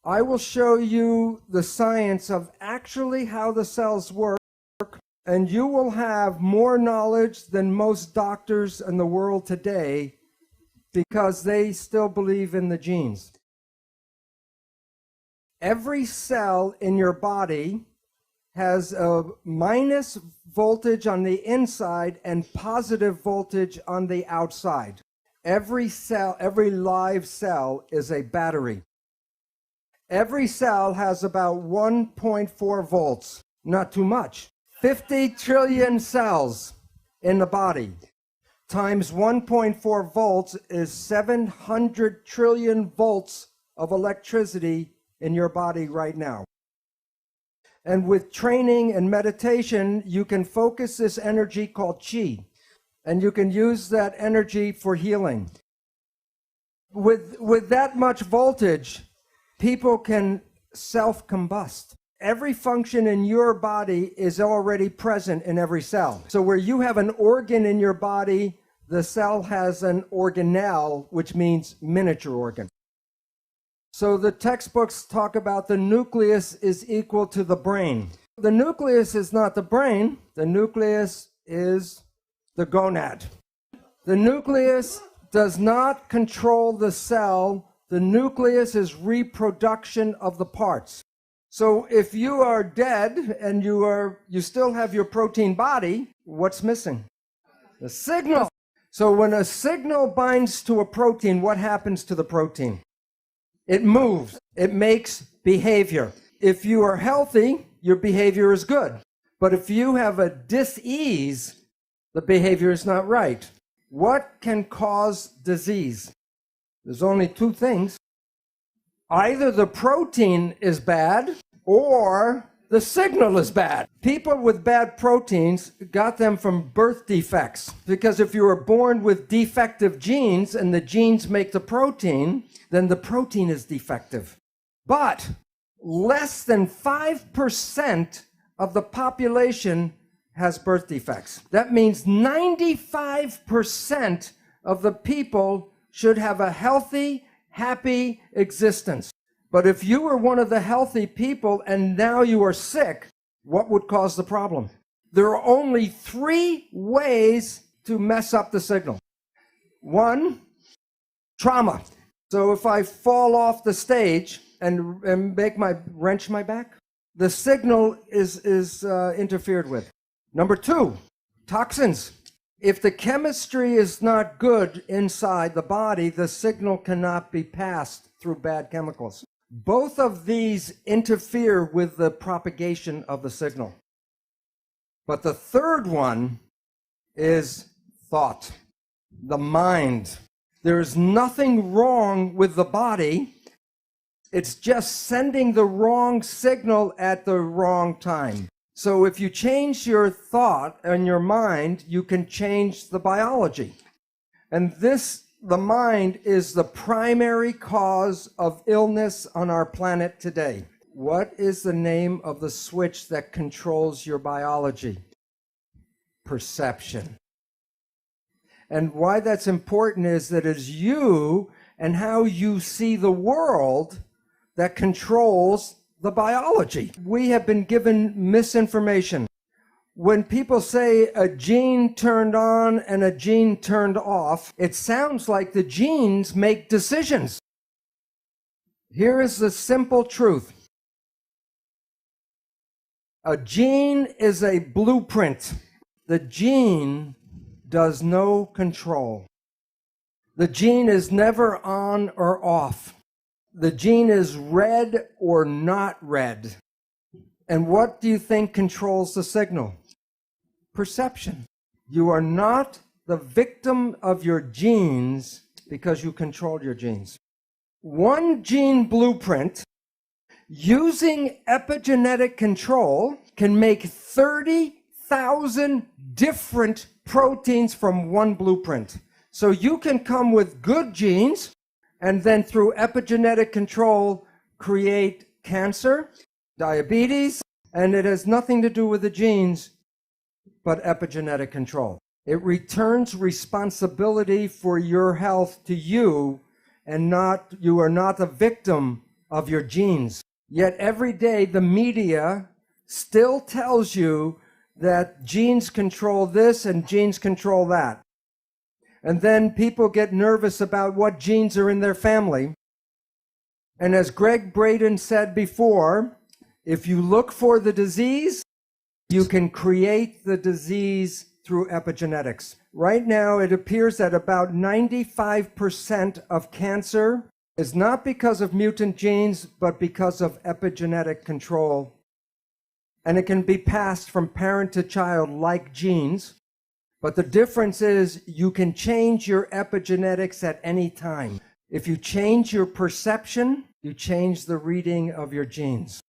I will show you the science of actually how the cells work, and you will have more knowledge than most doctors in the world today because they still believe in the genes. Every cell in your body has a minus voltage on the inside and positive voltage on the outside. Every cell, every live cell is a battery. Every cell has about 1.4 volts, not too much. 50 trillion cells in the body times 1.4 volts is 700 trillion volts of electricity in your body right now. And with training and meditation, you can focus this energy called chi, and you can use that energy for healing. With that much voltage, people can self-combust. Every function in your body is already present in every cell. So where you have an organ in your body, the cell has an organelle, which means miniature organ. So the textbooks talk about the nucleus is equal to the brain. The nucleus is not the brain. The nucleus is the gonad. The nucleus does not control the cell. The nucleus is reproduction of the parts. So if you are dead and you still have your protein body, what's missing? The signal. So when a signal binds to a protein, what happens to the protein? It moves. It makes behavior. If you are healthy, your behavior is good. But if you have a dis-ease, the behavior is not right. What can cause disease? There's only two things. Either the protein is bad or the signal is bad. People with bad proteins got them from birth defects, because if you were born with defective genes and the genes make the protein, then the protein is defective. But less than 5% of the population has birth defects. That means 95% of the people should have a healthy, happy existence. But if you were one of the healthy people and now you are sick, what would cause the problem? There are only 3 ways to mess up the signal. 1, trauma. So if I fall off the stage and wrench my back, the signal is interfered with. Number 2, toxins. If the chemistry is not good inside the body, the signal cannot be passed through bad chemicals. Both of these interfere with the propagation of the signal. But the third one is thought, the mind. There is nothing wrong with the body. It's just sending the wrong signal at the wrong time. So if you change your thought and your mind, you can change the biology. And the mind is the primary cause of illness on our planet today. What is the name of the switch that controls your biology? Perception. And why that's important is that it's you and how you see the world that controls the biology. We have been given misinformation. When people say a gene turned on and a gene turned off, it sounds like the genes make decisions. Here is the simple truth. A gene is a blueprint. The gene does no control. The gene is never on or off. The gene is read or not read. And what do you think controls the signal? Perception. You are not the victim of your genes because you control your genes. One gene blueprint using epigenetic control can make 30,000 different proteins from one blueprint. So you can come with good genes and then through epigenetic control create cancer, diabetes, and it has nothing to do with the genes but epigenetic control. It returns responsibility for your health to you, and you are not a victim of your genes. Yet every day the media still tells you that genes control this and genes control that. And then people get nervous about what genes are in their family. And as Greg Braden said before, if you look for the disease, you can create the disease through epigenetics. Right now, it appears that about 95% of cancer is not because of mutant genes, but because of epigenetic control. And it can be passed from parent to child like genes. But the difference is you can change your epigenetics at any time. If you change your perception, you change the reading of your genes.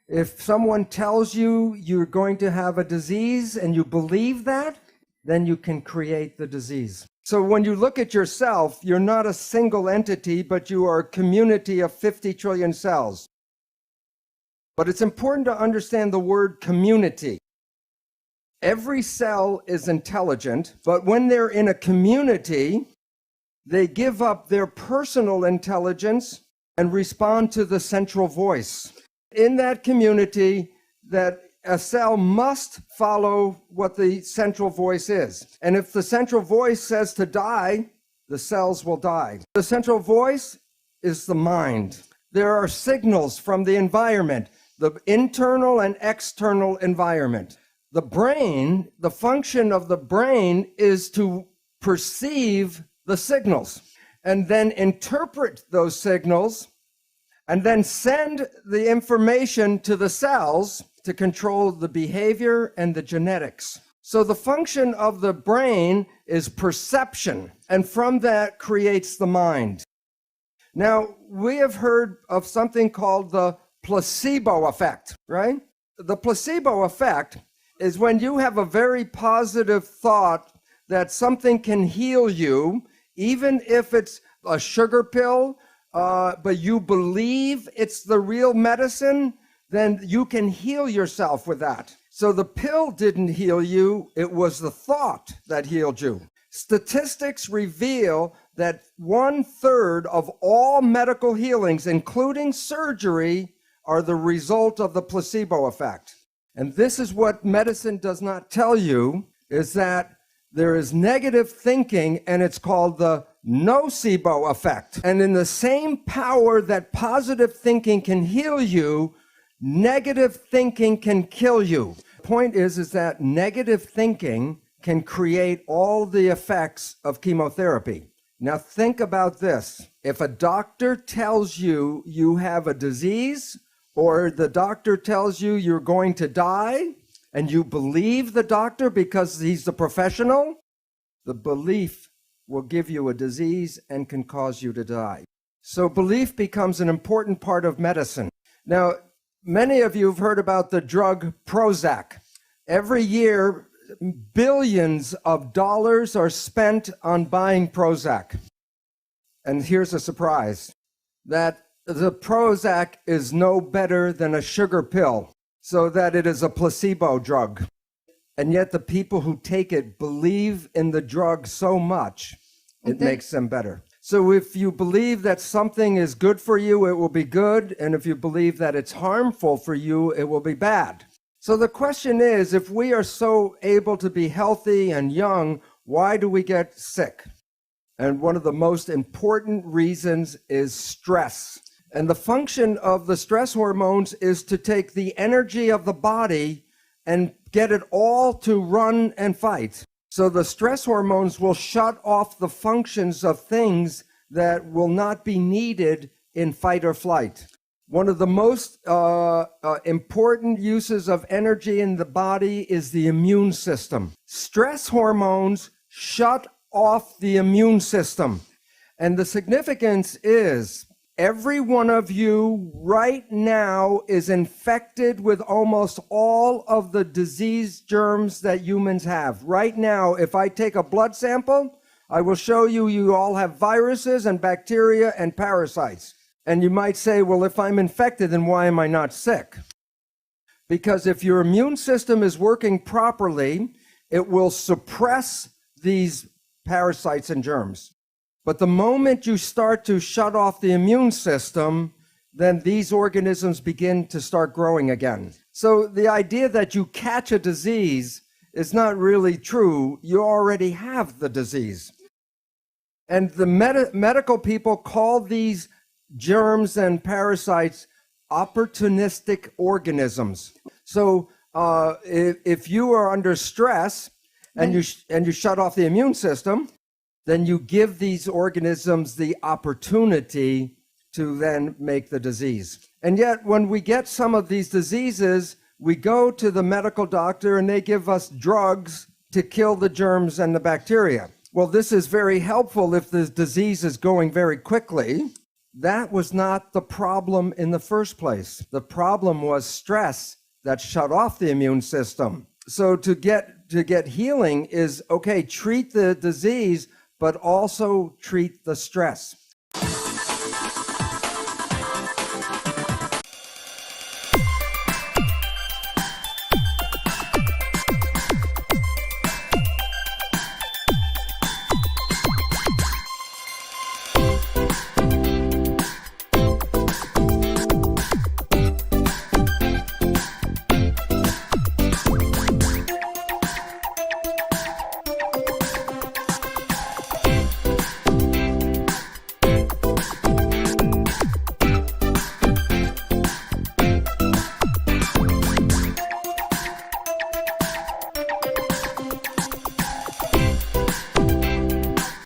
If someone tells you you're going to have a disease and you believe that, then you can create the disease. So when you look at yourself, you're not a single entity, but you are a community of 50 trillion cells. But it's important to understand the word community. Every cell is intelligent, but when they're in a community, they give up their personal intelligence and respond to the central voice. In that community, that a cell must follow what the central voice is. And if the central voice says to die, the cells will die. The central voice is the mind. There are signals from the environment, the internal and external environment. The brain, the function of the brain is to perceive the signals and then interpret those signals and then send the information to the cells to control the behavior and the genetics. So the function of the brain is perception, and from that creates the mind. Now, we have heard of something called the placebo effect, right? The placebo effect is when you have a very positive thought that something can heal you, even if it's a sugar pill, but you believe it's the real medicine, then you can heal yourself with that. So the pill didn't heal you, it was the thought that healed you. Statistics reveal that 1/3 of all medical healings, including surgery, are the result of the placebo effect. And this is what medicine does not tell you, is that there is negative thinking, and it's called the nocebo effect. And in the same power that positive thinking can heal you, negative thinking can kill you. The point is that negative thinking can create all the effects of chemotherapy. Now think about this. If a doctor tells you you have a disease, or the doctor tells you you're going to die, and you believe the doctor because he's the professional, the belief will give you a disease and can cause you to die. So belief becomes an important part of medicine. Now, many of you have heard about the drug Prozac. Every year, billions of dollars are spent on buying Prozac. And here's a surprise, that the Prozac is no better than a sugar pill, so that it is a placebo drug. And yet the people who take it believe in the drug so much, it makes them better. So if you believe that something is good for you, it will be good. And if you believe that it's harmful for you, it will be bad. So the question is, if we are so able to be healthy and young, why do we get sick? And one of the most important reasons is stress. And the function of the stress hormones is to take the energy of the body and get it all to run and fight. So the stress hormones will shut off the functions of things that will not be needed in fight or flight. One of the most important uses of energy in the body is the immune system. Stress hormones shut off the immune system. And the significance is every one of you right now is infected with almost all of the disease germs that humans have. Right now, if I take a blood sample, I will show you you all have viruses and bacteria and parasites. And you might say, well, if I'm infected, then why am I not sick? Because if your immune system is working properly, it will suppress these parasites and germs. But the moment you start to shut off the immune system, then these organisms begin to start growing again. So the idea that you catch a disease is not really true. You already have the disease. And the medical people call these germs and parasites opportunistic organisms. So if you are under stress and you shut off the immune system, then you give these organisms the opportunity to then make the disease. And yet when we get some of these diseases, we go to the medical doctor and they give us drugs to kill the germs and the bacteria. Well, this is very helpful if the disease is going very quickly. That was not the problem in the first place. The problem was stress that shut off the immune system. So to get healing is, okay, treat the disease, but also treat the stress.